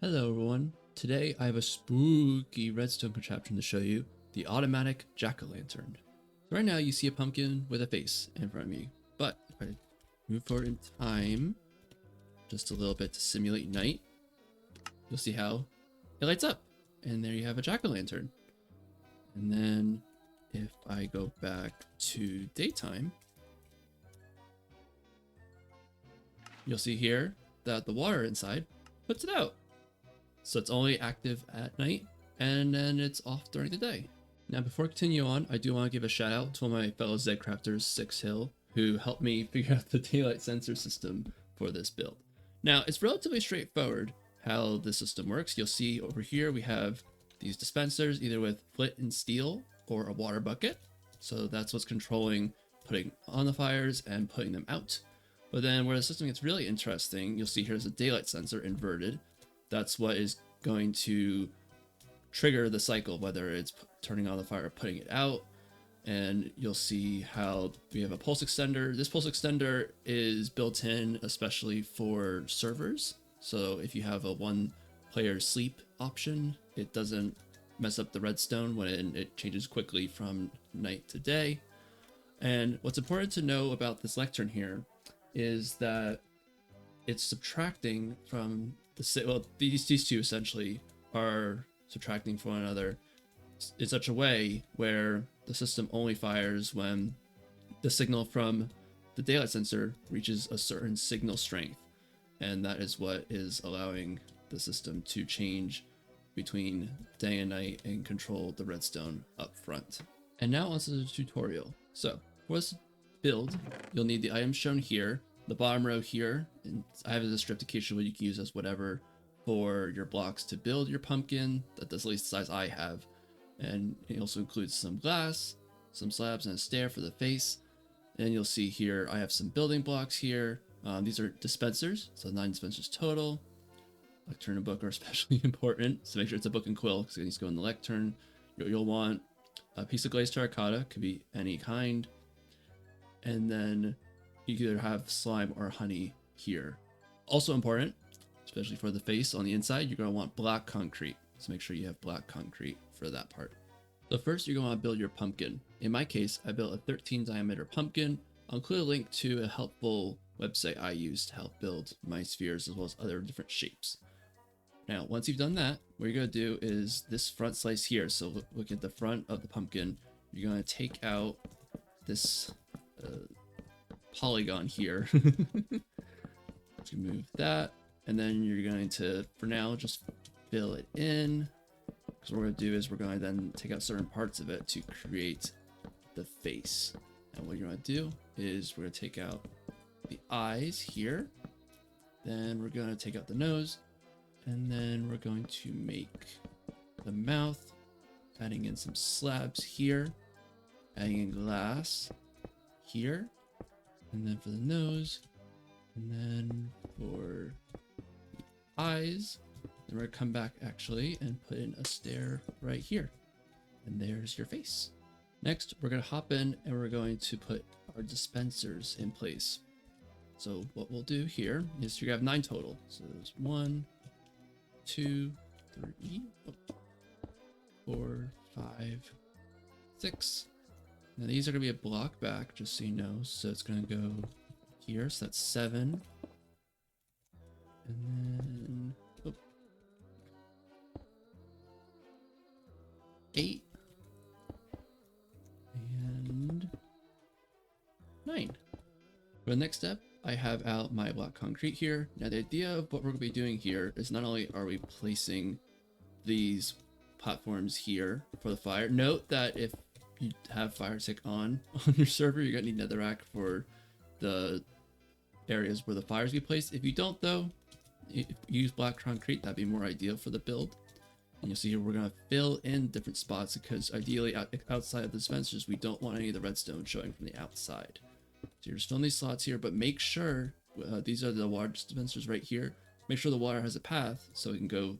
Hello everyone, today I have a spooky redstone contraption to show you, the automatic jack-o'-lantern. So right now you see a pumpkin with a face in front of you, but if I move forward in time, just a little bit to simulate night, you'll see how it lights up, and there you have a jack-o'-lantern. And then if I go back to daytime, you'll see here that the water inside puts it out. So it's only active at night, and then it's off during the day. Now, before I continue on, I do want to give a shout out to one of my fellow Zcrafters, 6Hill, who helped me figure out the daylight sensor system for this build. Now, it's relatively straightforward how the system works. You'll see over here we have these dispensers, either with flint and steel or a water bucket. So that's what's controlling putting on the fires and putting them out. But then where the system gets really interesting, you'll see here's a daylight sensor inverted. That's what is going to trigger the cycle, whether it's turning on the fire or putting it out. And you'll see how we have a pulse extender. This pulse extender is built in especially for servers. So if you have a one player sleep option, it doesn't mess up the redstone when it changes quickly from night to day. And what's important to know about this lectern here is that it's subtracting from these two essentially are subtracting from one another in such a way where the system only fires when the signal from the daylight sensor reaches a certain signal strength, and that is what is allowing the system to change between day and night and control the redstone up front. And now onto the tutorial. So for this build, you'll need the items shown here. The bottom row here, and I have a striptication where you can use as whatever for your blocks to build your pumpkin. That's at least the size I have. And it also includes some glass, some slabs, and a stair for the face. And you'll see here I have some building blocks here. These are dispensers, so 9 dispensers total. Lectern and book are especially important, so make sure it's a book and quill because it needs to go in the lectern. You'll want a piece of glazed terracotta, could be any kind. And then you can either have slime or honey here. Also important, especially for the face on the inside, you're going to want black concrete. So make sure you have black concrete for that part. So first you're going to want to build your pumpkin. In my case, I built a 13 diameter pumpkin. I'll include a link to a helpful website I use to help build my spheres as well as other different shapes. Now, once you've done that, what you're going to do is this front slice here. So look at the front of the pumpkin. You're going to take out this polygon here. To move that, and then you're going to, for now, just fill it in, because what we're going to do is we're going to then take out certain parts of it to create the face. And what you're going to do is we're going to take out the eyes here, then we're going to take out the nose, and then we're going to make the mouth, adding in some slabs here, adding in glass here, and then for the nose, and then for the eyes, then we're gonna come back actually and put in a stair right here. And there's your face. Next, we're gonna hop in and we're going to put our dispensers in place. So what we'll do here is you have 9 total. So there's 1, 2, 3, 4, 5, 6. Now these are gonna be a block back, just so you know. So it's gonna go here, so that's 7. And then 8 and 9. For the next step, I have out my block concrete here. Now the idea of what we're going to be doing here is not only are we placing these platforms here for the fire. Note that if you have fire tick on your server, you're going to need netherrack for the areas where the fires be placed. If you don't though, if you use black concrete, that'd be more ideal for the build. And you'll see here we're going to fill in different spots because ideally outside of the dispensers we don't want any of the redstone showing from the outside. So you're just filling these slots here, but make sure these are the water dispensers right here. Make sure the water has a path so it can go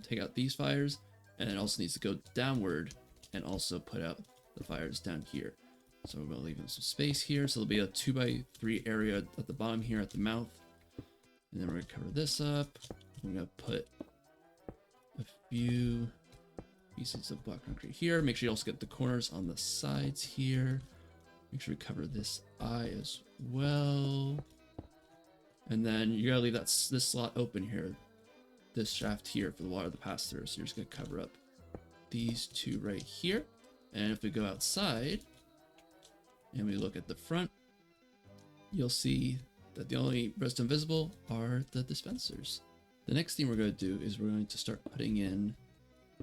take out these fires, and it also needs to go downward and also put out the fires down here. So we're going to leave them some space here. So there'll be a 2x3 area at the bottom here at the mouth. And then we're going to cover this up. We're going to put few pieces of black concrete here. Make sure you also get the corners on the sides here. Make sure we cover this eye as well. And then you gotta leave this slot open here, this shaft here for the water to pass through. So you're just gonna cover up these two right here. And if we go outside and we look at the front, you'll see that the only redstone visible are the dispensers. The next thing we're going to do is we're going to start putting in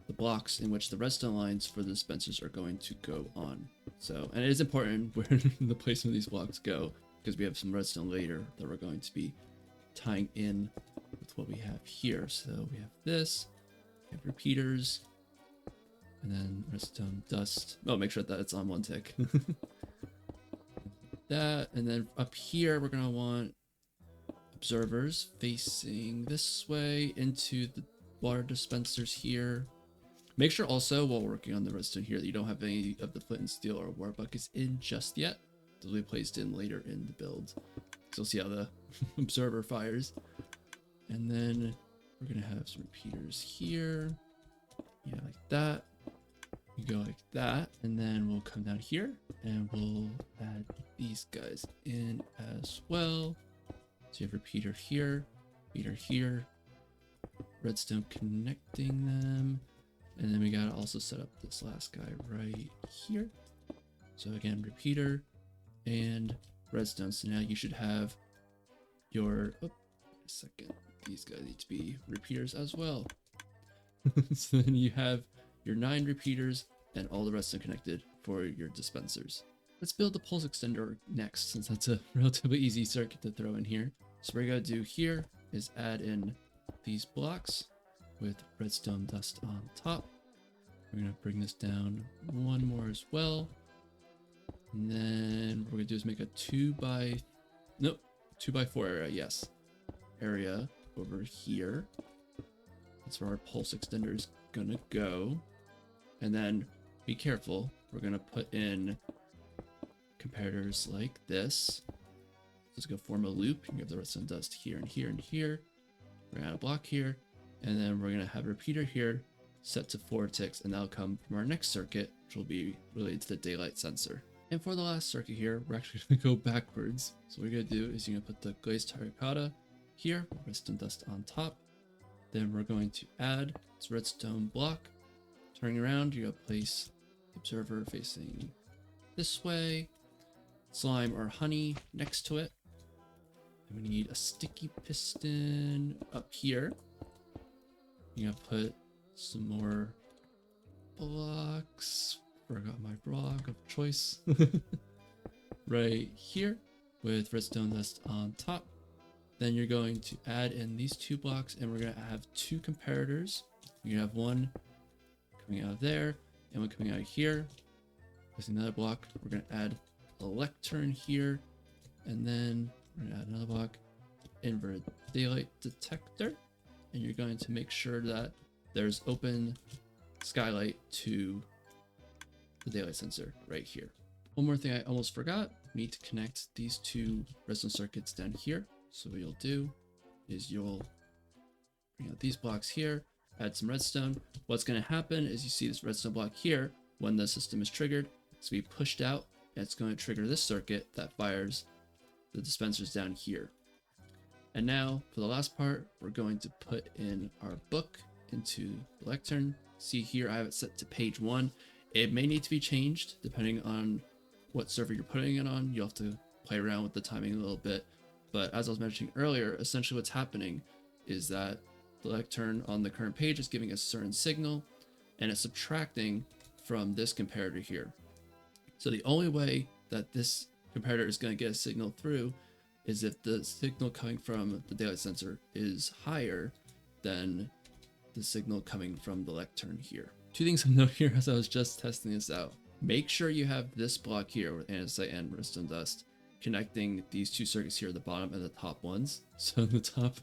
the blocks in which the redstone lines for the dispensers are going to go on. So, and it is important where the placement of these blocks go, because we have some redstone later that we're going to be tying in with what we have here. So we have this, we have repeaters, and then redstone dust. Oh, make sure that it's on one tick. That, and then up here we're going to want observers facing this way into the water dispensers here. Make sure also while working on the redstone here that you don't have any of the flint and steel or water buckets in just yet. They'll be placed in later in the build. So you'll see how the observer fires. And then we're going to have some repeaters here. Yeah, like that. You go like that, and then we'll come down here and we'll add these guys in as well. So you have repeater here, redstone connecting them, and then we gotta also set up this last guy right here. So again, repeater and redstone. So now you should have your, oh, a second, these guys need to be repeaters as well. So then you have your 9 repeaters and all the redstone connected for your dispensers. Let's build the pulse extender next, since that's a relatively easy circuit to throw in here. So what we're gonna do here is add in these blocks with redstone dust on top. We're gonna bring this down one more as well. And then what we're gonna do is make a 2x4 area, yes. Area over here. That's where our pulse extender is gonna go. And then be careful, we're gonna put in comparators like this. Let's go form a loop. You have the redstone dust here and here and here. We're gonna add a block here, and then we're gonna have a repeater here set to 4 ticks, and that'll come from our next circuit, which will be related to the daylight sensor. And for the last circuit here, we're actually gonna go backwards. So what you're gonna do is you're gonna put the glazed terracotta here, redstone dust on top. Then we're going to add this redstone block. Turning around, you're gonna place the observer facing this way, slime or honey next to it. And we need a sticky piston up here. You're gonna put some more blocks. Forgot my block of choice. Right here with redstone dust on top. Then you're going to add in these 2 blocks, and we're gonna have 2 comparators. You have one coming out of there and one coming out of here. With another block, we're gonna add a lectern here, and then we're gonna add another block, inverted daylight detector, and you're going to make sure that there's open skylight to the daylight sensor right here. One more thing I almost forgot, we need to connect these 2 redstone circuits down here. So what you'll do is you'll bring out these blocks here, add some redstone. What's going to happen is you see this redstone block here. When the system is triggered, it's going to be pushed out, and it's going to trigger this circuit that fires the dispensers down here. And now for the last part, we're going to put in our book into the lectern. See here, I have it set to page 1. It may need to be changed depending on what server you're putting it on. You'll have to play around with the timing a little bit. But as I was mentioning earlier, essentially what's happening is that the lectern on the current page is giving a certain signal, and it's subtracting from this comparator here. So the only way that this comparator is going to get a signal through is if the signal coming from the daylight sensor is higher than the signal coming from the lectern here. 2 things to note here as I was just testing this out. Make sure you have this block here with andesite and redstone dust connecting these 2 circuits here at the bottom and the top ones, so the top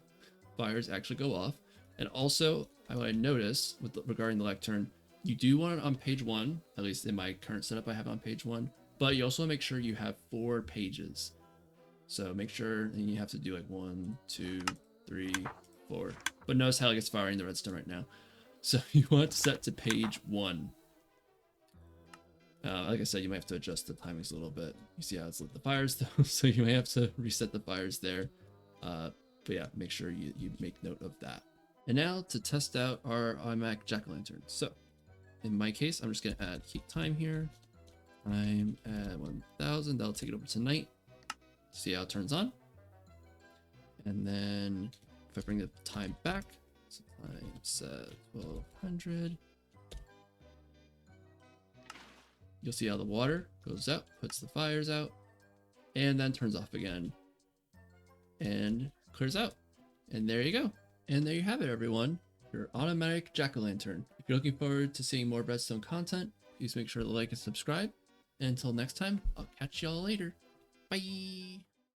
fires actually go off. And also, I notice regarding the lectern, you do want it on page 1, at least in my current setup I have on page 1, but you also want to make sure you have 4 pages. So make sure, and you have to do like 1, 2, 3, 4. But notice how it's firing the redstone right now. So you want it to set to page 1. Like I said, you might have to adjust the timings a little bit. You see how it's lit the fires though, so you may have to reset the fires there. But yeah, make sure you make note of that. And now to test out our automatic jack-o'-lantern. So in my case, I'm just gonna add heat time here. I'm at 1000, that'll take it over to night. See how it turns on. And then if I bring the time back, so time set 1200. You'll see how the water goes out, puts the fires out, and then turns off again and clears out. And there you go. And there you have it, everyone. Your automatic jack-o'-lantern. If you're looking forward to seeing more Redstone content, please make sure to like and subscribe. And until next time, I'll catch y'all later. Bye.